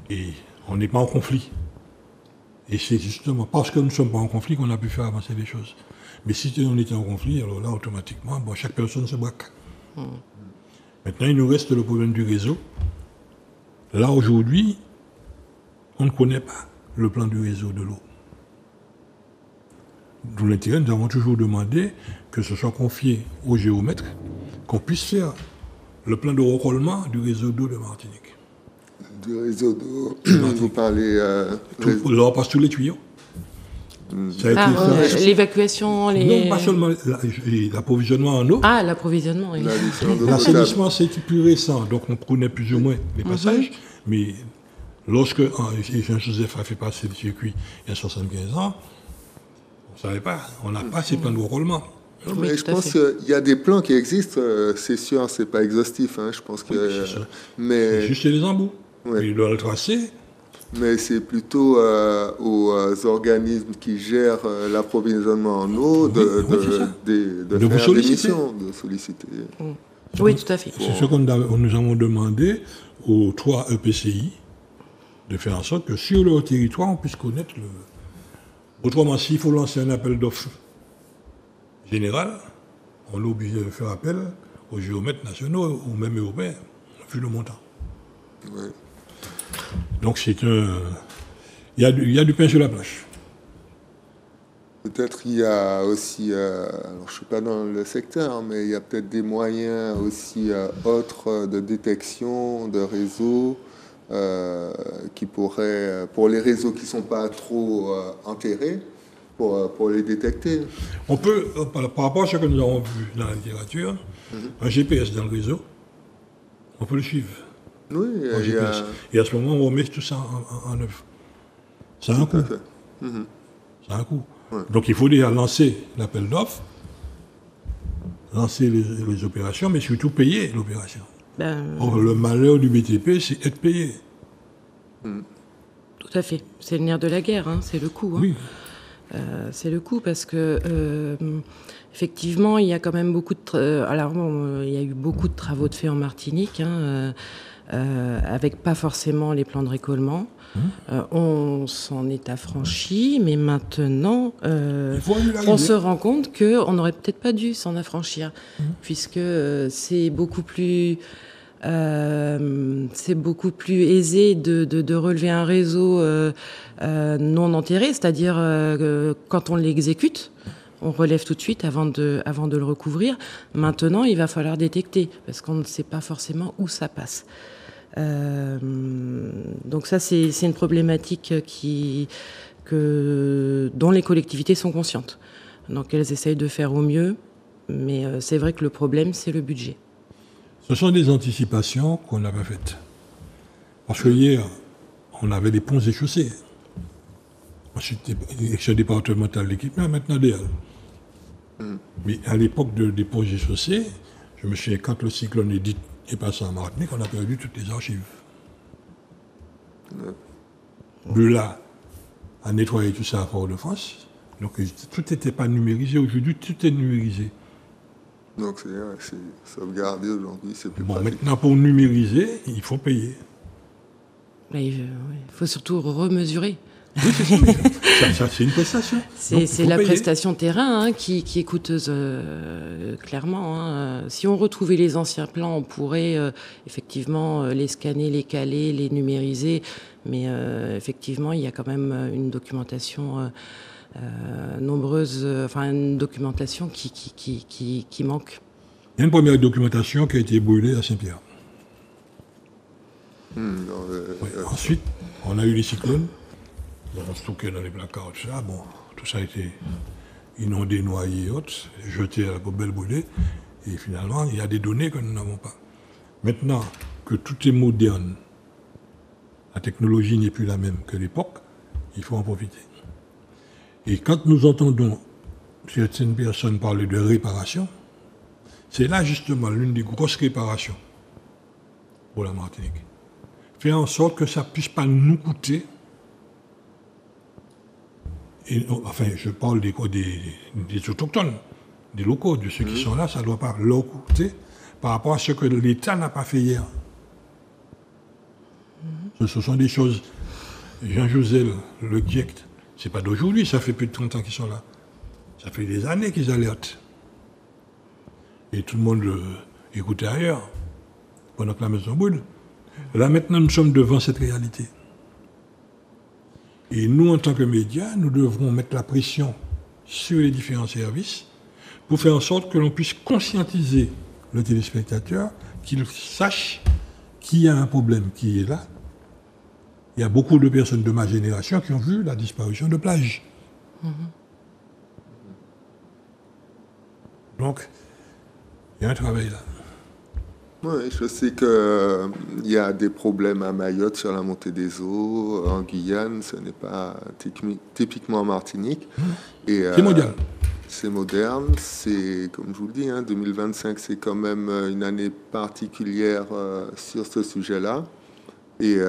Et on n'est pas en conflit. Et c'est justement parce que nous ne sommes pas en conflit qu'on a pu faire avancer les choses. Mais si on était en conflit, alors là, automatiquement, chaque personne se braque. Maintenant, il nous reste le problème du réseau. Là, aujourd'hui, on ne connaît pas le plan du réseau de l'eau. D'où l'intérêt, nous avons toujours demandé que ce soit confié aux géomètres, qu'on puisse faire le plan de recollement du réseau d'eau de Martinique.
Du réseau d'eau, vous parlez...
Là, on passe tous les tuyaux. Ça a été fait.
L'évacuation,
Non, pas seulement l'approvisionnement en eau.
Ah, l'approvisionnement, oui.
L'assainissement, c'est plus récent, donc on connaît plus ou moins les passages. Mais lorsque Jean-Joseph a fait passer le circuit il y a 75 ans, on ne savait pas, on n'a pas ces plans de recollement.
Non, mais je pense qu'il y a des plans qui existent, c'est sûr, c'est pas exhaustif, hein, je pense que...
Mais juste les embouts. Il doit le tracer.
Mais c'est plutôt aux organismes qui gèrent l'approvisionnement en eau de faire des missions, de solliciter.
Oui, tout à fait.
C'est ce que nous avons demandé aux 3 EPCI de faire en sorte que sur leur territoire, on puisse connaître le... Autrement, s'il faut lancer un appel d'offres général, on est obligé de faire appel aux géomètres nationaux ou même européens, vu le montant.
Ouais.
Donc c'est un... Il y a du pain sur la planche.
Peut-être il y a aussi, alors je ne suis pas dans le secteur, mais il y a peut-être des moyens aussi autres de détection de réseaux qui pourraient, pour les réseaux qui ne sont pas trop enterrés, pour les détecter.
On peut, par rapport à ce que nous avons vu dans la littérature, un GPS dans le réseau, on peut le suivre.
Oui,
En
il y a...
GPS. Et à ce moment, on remet tout ça en œuvre. Ça a un coût. Ça a un coût.
Ouais.
Donc il faut déjà lancer l'appel d'offres, lancer les opérations, mais surtout payer l'opération. Or, le malheur du BTP, c'est être payé.
Tout à fait. C'est le nerf de la guerre, hein, c'est le coût. Hein.
Oui.
C'est le coût parce que effectivement, il y a quand même beaucoup de... alors bon, il y a eu beaucoup de travaux de fait en Martinique, hein, avec pas forcément les plans de récollement. On s'en est affranchi, mais maintenant, on se rend compte qu'on n'aurait peut-être pas dû s'en affranchir, puisque c'est beaucoup plus aisé de relever un réseau non enterré, c'est-à-dire quand on l'exécute, on relève tout de suite avant de le recouvrir. Maintenant, il va falloir détecter, parce qu'on ne sait pas forcément où ça passe. Donc ça, c'est une problématique dont les collectivités sont conscientes. Donc elles essayent de faire au mieux, mais c'est vrai que le problème, c'est le budget.
Ce sont des anticipations qu'on n'a pas faites. Parce que hier, on avait des ponts et chaussées. Ensuite, l'élection départementale d'équipement, maintenant des halles. Mais à l'époque des ponts et chaussées, je me souviens, quand le cyclone est passé en Martinique, on a perdu toutes les archives. De là à nettoyer tout ça à Fort-de-France, donc tout n'était pas numérisé. Aujourd'hui, tout est numérisé.
Donc c'est sauvegardé aujourd'hui, c'est plus pratique.
Maintenant, pour numériser, il faut payer.
Mais il faut surtout remesurer.
Oui, c'est ça. C'est une prestation.
C'est la prestation terrain hein, qui est coûteuse, clairement. Hein. Si on retrouvait les anciens plans, on pourrait effectivement les scanner, les caler, les numériser. Mais effectivement, il y a quand même une documentation nombreuse, enfin une documentation qui manque.
Il y a une première documentation qui a été brûlée à Saint-Pierre. Ensuite, on a eu les cyclones. On stockait dans les placards, tout ça. Bon, tout ça a été inondé, noyé et autres, jeté à la poubelle, brûlé. Et finalement, il y a des données que nous n'avons pas. Maintenant que tout est moderne, la technologie n'est plus la même que l'époque, il faut en profiter. Et quand nous entendons certaines personnes parler de réparation, c'est là justement l'une des grosses réparations pour la Martinique. Faire en sorte que ça ne puisse pas nous coûter. Et, enfin, je parle des autochtones, des locaux, de ceux qui sont là, ça ne doit pas leur coûter par rapport à ce que l'État n'a pas fait hier. Ce sont des choses. Jean Jouzel, le GIEC, c'est pas d'aujourd'hui, ça fait plus de 30 ans qu'ils sont là. Ça fait des années qu'ils alertent. Et tout le monde écoutait ailleurs, pendant que la maison brûle. Là, maintenant, nous sommes devant cette réalité. Et nous, en tant que médias, nous devrons mettre la pression sur les différents services pour faire en sorte que l'on puisse conscientiser le téléspectateur, qu'il sache qu'il y a un problème qui est là. Il y a beaucoup de personnes de ma génération qui ont vu la disparition de plages. Donc, il y a un travail là.
Oui, je sais qu'il y a des problèmes à Mayotte sur la montée des eaux, en Guyane, ce n'est pas typiquement en Martinique.
C'est mondial.
C'est moderne, c'est, comme je vous le dis, 2025, c'est quand même une année particulière sur ce sujet-là. Et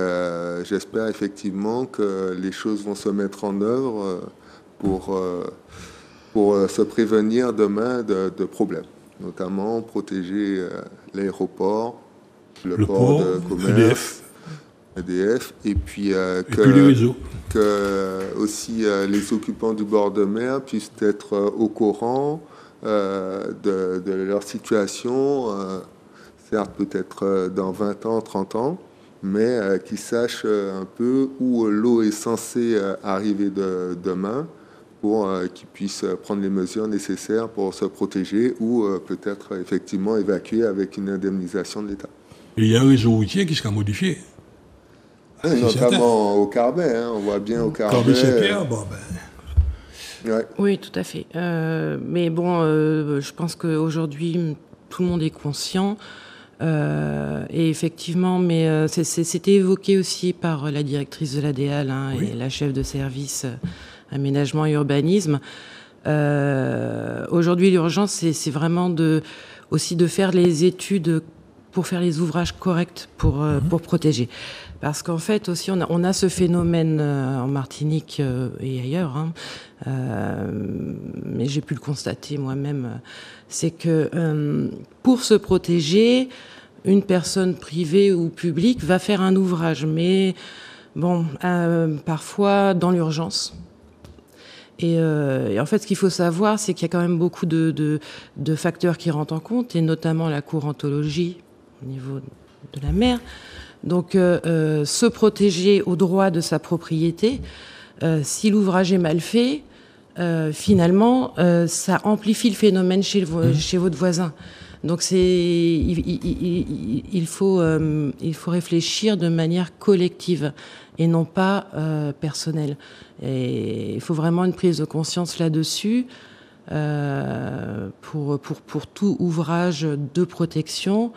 j'espère effectivement que les choses vont se mettre en œuvre pour se prévenir demain de problèmes. Notamment protéger l'aéroport, le port de commerce, EDF, et puis
les réseaux.
Que aussi les occupants du bord de mer puissent être au courant de leur situation, certes peut-être dans 20 ans, 30 ans, mais qui sachent un peu où l'eau est censée arriver demain pour qu'ils puissent prendre les mesures nécessaires pour se protéger ou peut-être effectivement évacuer avec une indemnisation de l'État.
Et il y a un réseau routier qui sera modifié.
Notamment au Carbet, hein, on voit bien au Carbet.
Carbet-Saint-Pierre, bon ben...
Ouais. Oui, tout à fait. Mais bon, je pense qu'aujourd'hui, tout le monde est conscient. Et effectivement, mais c'était évoqué aussi par la directrice de l'ADEAL et la chef de service aménagement et urbanisme. Aujourd'hui, l'urgence, c'est vraiment aussi de faire les études pour faire les ouvrages corrects pour protéger. Parce qu'en fait aussi, on a ce phénomène en Martinique et ailleurs, mais j'ai pu le constater moi-même, c'est que pour se protéger, une personne privée ou publique va faire un ouvrage, mais bon, parfois dans l'urgence. Et en fait, ce qu'il faut savoir, c'est qu'il y a quand même beaucoup de facteurs qui rentrent en compte, et notamment la courantologie au niveau de la mer. Donc, se protéger au droit de sa propriété, si l'ouvrage est mal fait, finalement, ça amplifie le phénomène chez votre voisin. Donc, il faut réfléchir de manière collective et non pas personnelle. Et il faut vraiment une prise de conscience là-dessus pour tout ouvrage de protection.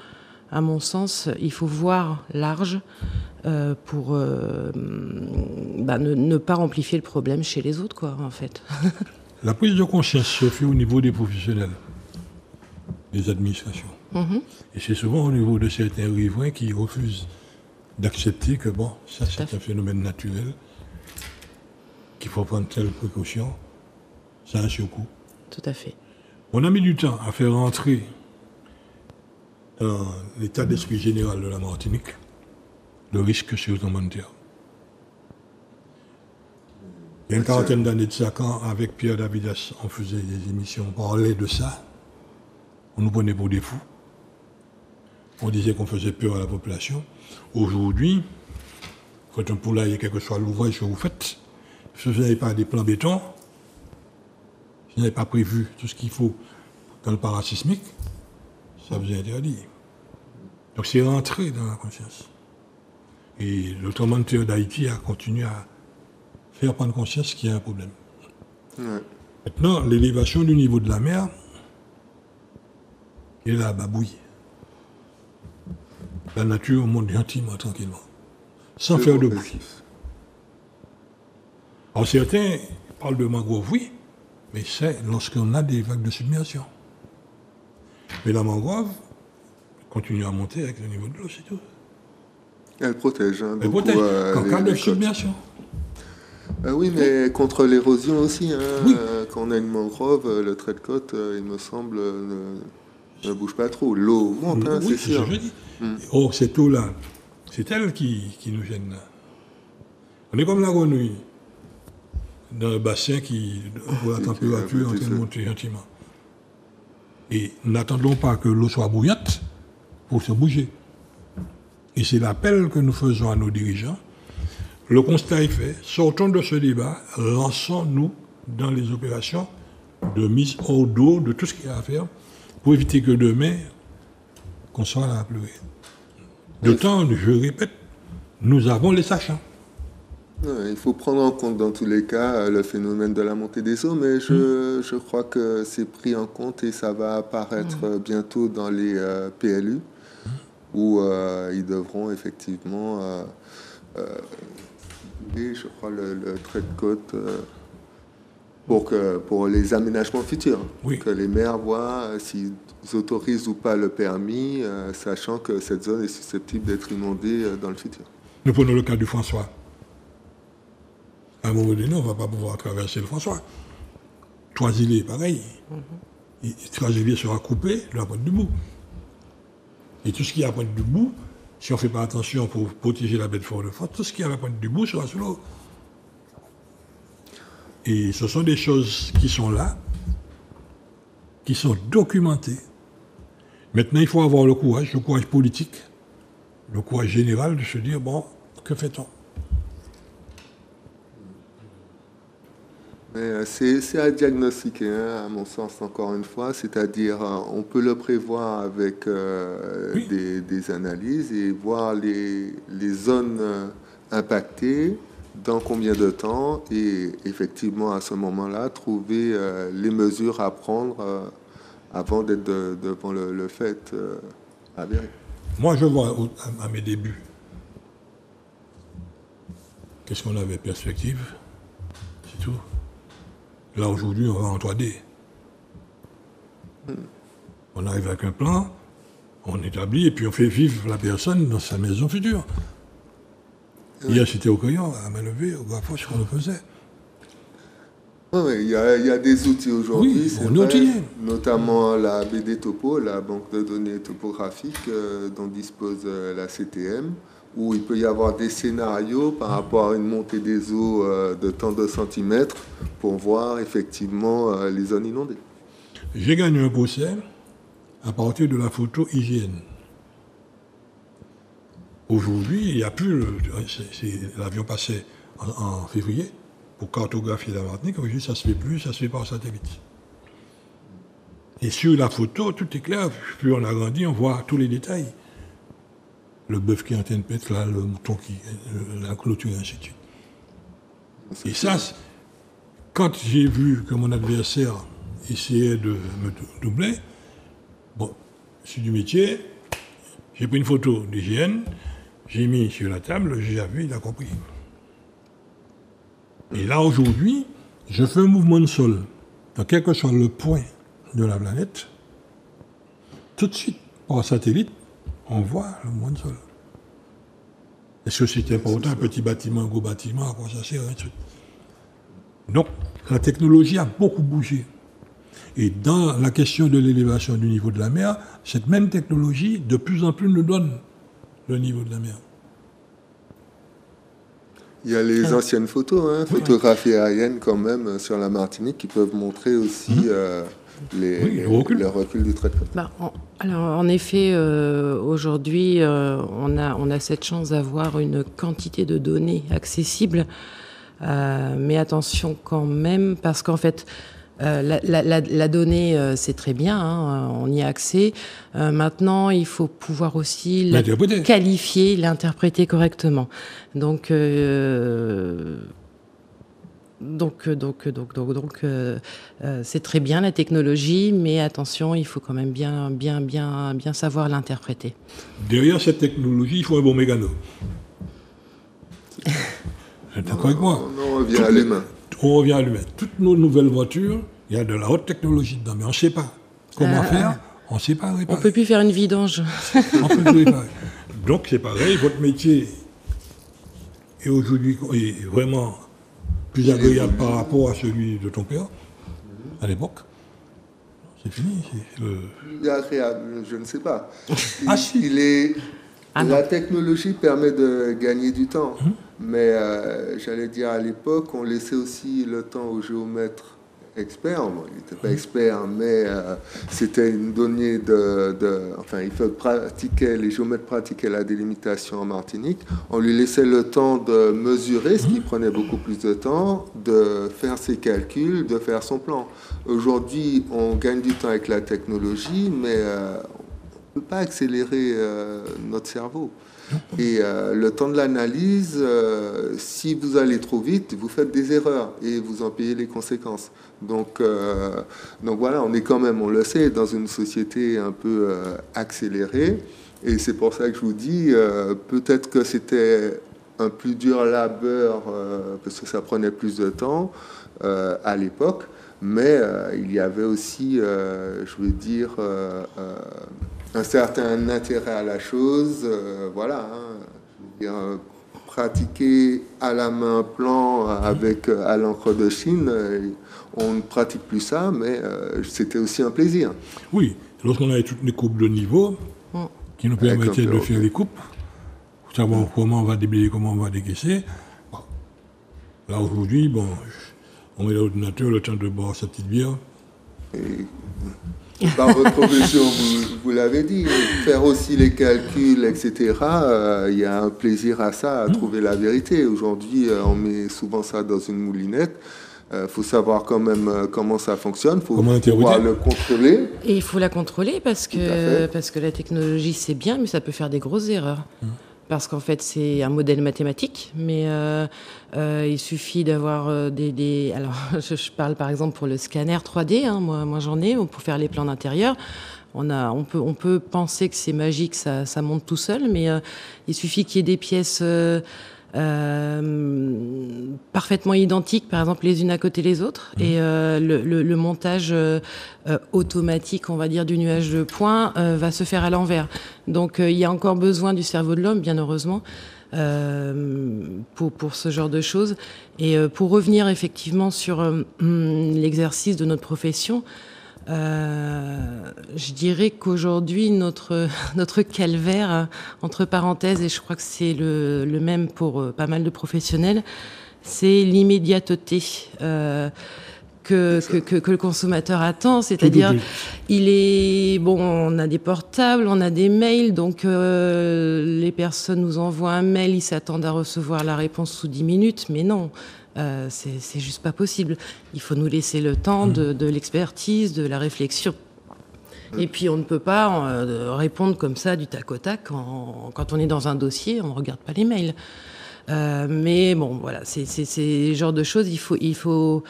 À mon sens, il faut voir large pour ne pas amplifier le problème chez les autres, quoi, en fait.
La prise de conscience se fait au niveau des professionnels, des administrations. Et c'est souvent au niveau de certains riverains qui refusent d'accepter que, bon, ça c'est un phénomène naturel, qu'il faut prendre telle précaution, ça a un surcoût.
Tout à fait.
On a mis du temps à faire entrer dans l'état d'esprit général de la Martinique le risque sur le tremblement de terre. Il y a une quarantaine d'années de ça, quand avec Pierre Davidas, on faisait des émissions, on parlait de ça, on nous prenait pour des fous. On disait qu'on faisait peur à la population. Aujourd'hui, quand un poulailler, quel que soit l'ouvrage que vous faites, si vous n'avez pas des plans béton, si vous n'avez pas prévu tout ce qu'il faut dans le parasismique, ça vous est interdit. Donc c'est rentré dans la conscience. Et le tremblement de terre d'Haïti a continué à faire prendre conscience qu'il y a un problème. Ouais. Maintenant, l'élévation du niveau de la mer est là, babouille. La nature monte gentiment, tranquillement, sans faire de bruit. Alors certains parlent de mangrove, oui, mais c'est lorsqu'on a des vagues de submersion. Mais la mangrove continue à monter avec le niveau de l'eau, c'est tout.
Elle protège.
Elle protège, en cas de submersion.
Oui, mais contre l'érosion aussi. Oui. Quand on a une mangrove, le trait de côte, il me semble, ne bouge pas trop. L'eau monte,
oui,
c'est sûr.
Ce que je dis. Or, cette eau-là, c'est elle qui nous gêne là. On est comme la grenouille, dans un bassin où la température est en train de monter gentiment. Et n'attendons pas que l'eau soit bouillante pour se bouger. Et c'est l'appel que nous faisons à nos dirigeants. Le constat est fait. Sortons de ce débat, lançons-nous dans les opérations de mise hors d'eau de tout ce qu'il y a à faire pour éviter que demain, qu'on soit là à pleurer. D'autant, je répète, nous avons les sachants.
Il faut prendre en compte dans tous les cas le phénomène de la montée des eaux, mais je crois que c'est pris en compte et ça va apparaître bientôt dans les PLU, où ils devront effectivement, je crois, le trait de côte pour les aménagements futurs. Oui. Que les maires voient s'ils autorisent ou pas le permis, sachant que cette zone est susceptible d'être inondée dans le futur.
Nous prenons le cas du François. À un moment donné, on ne va pas pouvoir traverser le François. Trois-Îlets, pareil. Trois-Îlets sera coupé de la pointe du bout. Et tout ce qui est à la pointe du bout, si on ne fait pas attention pour protéger la baie de Fort-de-France, tout ce qui est à la pointe du bout sera sous l'eau. Et ce sont des choses qui sont là, qui sont documentées. Maintenant, il faut avoir le courage politique, le courage général de se dire, bon, que fait-on?
C'est à diagnostiquer, hein, à mon sens, encore une fois, c'est-à-dire on peut le prévoir avec
Oui.
des analyses et voir les zones impactées, dans combien de temps, et effectivement à ce moment-là, trouver les mesures à prendre avant d'être devant le fait avéré.
Moi, je vois à mes débuts, qu'est-ce qu'on avait perspective, c'est tout. Là, aujourd'hui, on va en 3D. On arrive avec un plan, on établit, et puis on fait vivre la personne dans sa maison future. Hier, c'était au crayon, à main levée, au grapho, ce qu'on le faisait.
Oui, il y a des outils aujourd'hui,
Oui,
c'est
on est
vrai,
outillé.
notamment la BD Topo, la banque de données topographiques dont dispose la CTM, où il peut y avoir des scénarios par rapport à une montée des eaux de tant de centimètres pour voir effectivement les zones inondées.
J'ai gagné un procès à partir de la photo IGN. Aujourd'hui, il n'y a plus... L'avion passait en février pour cartographier la Martinique. Aujourd'hui, ça ne se fait plus, ça se fait par satellite. Et sur la photo, tout est clair. Plus on agrandit, on voit tous les détails. Le bœuf qui est en train de pète là, le mouton qui... la clôture, et ainsi de suite. Et ça, quand j'ai vu que mon adversaire essayait de me doubler, bon, je suis du métier, j'ai pris une photo d'IGN, j'ai mis sur la table, j'ai vu, il a compris. Et là, aujourd'hui, je fais un mouvement de sol, dans quel que soit le point de la planète, tout de suite, par satellite, on voit le mouvement de sol. Est-ce que c'était pas autant un petit bâtiment, un gros bâtiment, à quoi ça sert, et tout. Donc, la technologie a beaucoup bougé. Et dans la question de l'élévation du niveau de la mer, cette même technologie, de plus en plus, nous donne le niveau de la mer.
Il y a les anciennes photos, hein, photographies aériennes quand même sur la Martinique qui peuvent montrer aussi le recul du trait de côte.
Alors, en effet, aujourd'hui, on a cette chance d'avoir une quantité de données accessibles, mais attention quand même, parce qu'en fait, la donnée, c'est très bien, hein, on y a accès. Maintenant, il faut pouvoir aussi la qualifier, l'interpréter correctement. Donc, c'est très bien la technologie, mais attention, il faut quand même bien savoir l'interpréter.
Derrière cette technologie, il faut un bon mégano. C'est d'accord avec moi.
On revient à l'humain.
On revient à l'humain. Toutes nos nouvelles voitures, il y a de la haute technologie dedans, mais on ne sait pas comment faire, on ne sait pas réparer.
On ne peut plus faire une vidange.
On peut plus réparer. Donc c'est pareil, votre métier est aujourd'hui vraiment plus agréable par rapport à celui de ton père, à l'époque. C'est fini.
Plus agréable, je ne sais pas.
Si.
La technologie permet de gagner du temps, mais j'allais dire à l'époque, on laissait aussi le temps aux géomètres experts. Bon, il n'était pas expert, mais c'était une donnée les géomètres pratiquaient la délimitation en Martinique. On lui laissait le temps de mesurer, ce qui prenait beaucoup plus de temps, de faire ses calculs, de faire son plan. Aujourd'hui, on gagne du temps avec la technologie, mais on ne peut pas accélérer notre cerveau. Et le temps de l'analyse, si vous allez trop vite, vous faites des erreurs et vous en payez les conséquences. Donc voilà, on est quand même, on le sait, dans une société un peu accélérée. Et c'est pour ça que je vous dis, peut-être que c'était un plus dur labeur, parce que ça prenait plus de temps à l'époque. Mais il y avait aussi, je veux dire, un certain intérêt à la chose. Voilà, je veux dire, pratiquer à la main un plan avec à l'encre de Chine, on ne pratique plus ça, mais c'était aussi un plaisir.
Oui, lorsqu'on avait toutes les coupes de niveau qui nous permettaient de faire les coupes, pour savoir comment on va déblayer, comment on va décaisser. Bon. Là aujourd'hui, bon, on met l'ordinateur, le temps de boire sa petite bière.
Par votre profession, vous l'avez dit, faire aussi les calculs, etc. Il y a un plaisir à ça, à trouver la vérité. Aujourd'hui, on met souvent ça dans une moulinette. Faut savoir quand même comment ça fonctionne. Il faut pouvoir le contrôler.
Et il faut la contrôler parce que la technologie, c'est bien, mais ça peut faire des grosses erreurs. Parce qu'en fait, c'est un modèle mathématique, mais il suffit d'avoir Alors, je parle par exemple pour le scanner 3D, hein, moi j'en ai, pour faire les plans d'intérieur. On peut penser que c'est magique, ça monte tout seul, mais il suffit qu'il y ait des pièces parfaitement identiques, par exemple les unes à côté des autres, et le montage automatique, on va dire, du nuage de points va se faire à l'envers. Donc il y a encore besoin du cerveau de l'homme, bien heureusement, pour ce genre de choses. Et pour revenir effectivement sur l'exercice de notre profession, je dirais qu'aujourd'hui, notre calvaire, entre parenthèses, et je crois que c'est le même pour pas mal de professionnels, c'est l'immédiateté que le consommateur attend. C'est-à-dire, on a des portables, on a des mails, donc les personnes nous envoient un mail, ils s'attendent à recevoir la réponse sous 10 minutes, mais non. C'est juste pas possible. Il faut nous laisser le temps de l'expertise, de la réflexion. Et puis on ne peut pas répondre comme ça du tac au tac quand on est dans un dossier, on ne regarde pas les mails. Mais bon, voilà, c'est ce genre de choses. Il faut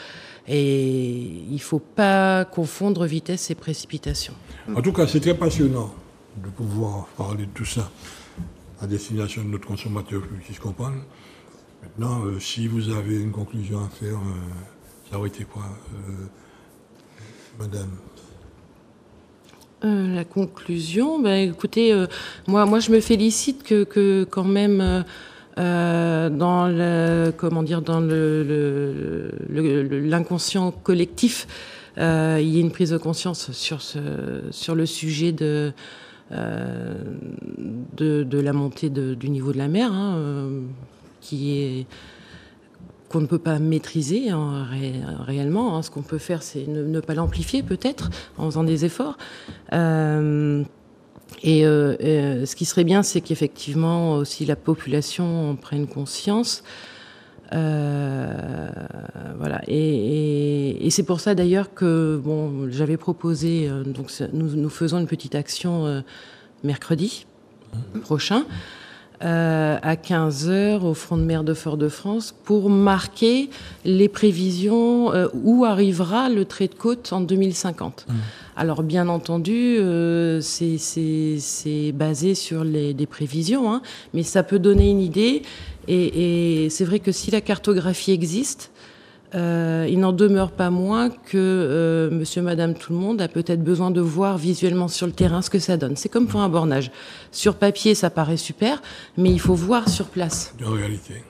pas confondre vitesse et précipitation.
En tout cas, c'est très passionnant de pouvoir parler de tout ça à destination de notre consommateur qui se comprenne. Maintenant, si vous avez une conclusion à faire, ça aurait été quoi, madame?
La conclusion, écoutez, moi je me félicite que quand même dans l'inconscient collectif, il y ait une prise de conscience sur le sujet de la montée du niveau de la mer, qu'on ne peut pas maîtriser réellement. Ce qu'on peut faire, c'est ne pas l'amplifier peut-être en faisant des efforts. Ce qui serait bien, c'est qu'effectivement aussi la population en prenne conscience. Voilà. Et c'est pour ça d'ailleurs que j'avais proposé. Donc nous faisons une petite action mercredi prochain. À 15h au front de mer de Fort-de-France pour marquer les prévisions où arrivera le trait de côte en 2050. Alors bien entendu, c'est basé sur des prévisions, mais ça peut donner une idée. Et c'est vrai que si la cartographie existe, il n'en demeure pas moins que monsieur, madame, tout le monde a peut-être besoin de voir visuellement sur le terrain ce que ça donne. C'est comme pour un bornage. Sur papier, ça paraît super, mais il faut voir sur place.
En réalité,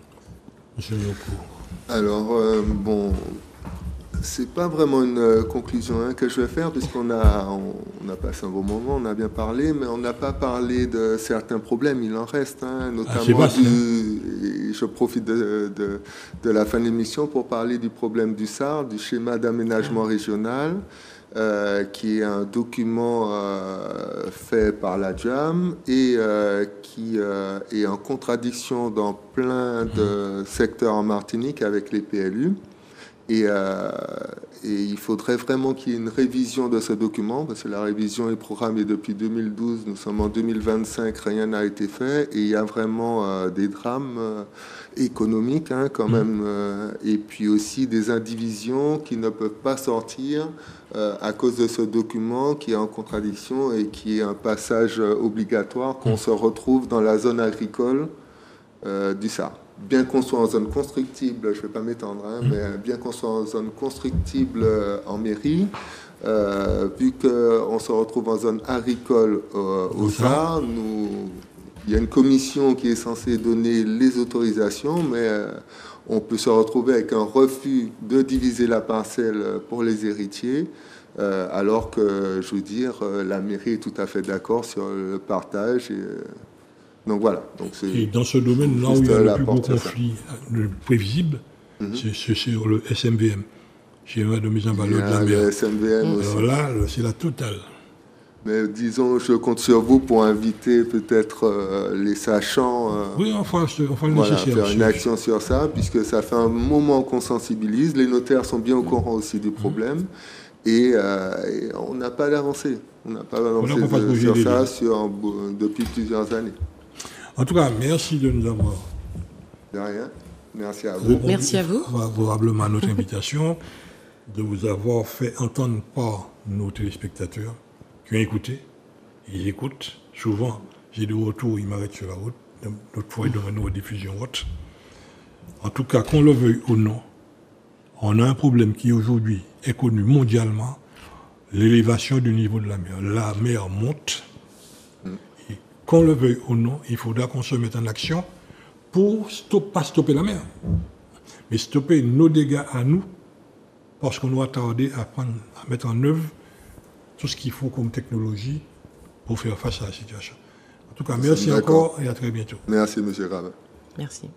monsieur Yoko.
Alors, c'est pas vraiment une conclusion que je vais faire, puisqu'on a passé un bon moment, on a bien parlé, mais on n'a pas parlé de certains problèmes, il en reste, notamment je profite de la fin de l'émission pour parler du problème du SAR, du schéma d'aménagement régional, qui est un document fait par la JAM et qui est en contradiction dans plein de secteurs en Martinique avec les PLU. Et il faudrait vraiment qu'il y ait une révision de ce document, parce que la révision est programmée depuis 2012, nous sommes en 2025, rien n'a été fait, et il y a vraiment des drames économiques quand même, et puis aussi des indivisions qui ne peuvent pas sortir à cause de ce document qui est en contradiction et qui est un passage obligatoire qu'on se retrouve dans la zone agricole du SAR. Bien qu'on soit en zone constructible, je ne vais pas m'étendre, mais bien qu'on soit en zone constructible en mairie, vu qu'on se retrouve en zone agricole au SAR, il y a une commission qui est censée donner les autorisations, mais on peut se retrouver avec un refus de diviser la parcelle pour les héritiers, alors que, je veux dire, la mairie est tout à fait d'accord sur le partage. Donc voilà.
Et dans ce domaine, là où il y a le plus gros conflit, le prévisible, c'est sur le SMVM. schéma de mise en valeur de la
le
mer.
SMVM aussi.
Alors là, c'est la totale.
Mais disons, je compte sur vous pour inviter peut-être les sachants.
Oui, on fera le
Voilà,
nécessaire.
faire une action sur ça, puisque ça fait un moment qu'on sensibilise. Les notaires sont bien au courant aussi du problème. Et on n'a pas d'avancée. On n'a pas avancé sur ça depuis plusieurs années.
En tout cas, merci de nous avoir.
De rien. Merci à vous.
Merci à vous.
Favorablement à notre invitation, de vous avoir fait entendre par nos téléspectateurs qui ont écouté. Ils écoutent. Souvent, j'ai des retours, ils m'arrêtent sur la route. D'autres fois, ils donnent une rediffusion haute. En tout cas, qu'on le veuille ou non, on a un problème qui aujourd'hui est connu mondialement, l'élévation du niveau de la mer. La mer monte. Et qu'on le veuille ou non, il faudra qu'on se mette en action pour pas stopper la mer, mais stopper nos dégâts à nous, parce qu'on doit tarder à mettre en œuvre tout ce qu'il faut comme technologie pour faire face à la situation. En tout cas, merci encore et à très bientôt.
Merci, M. Rabin.
Merci.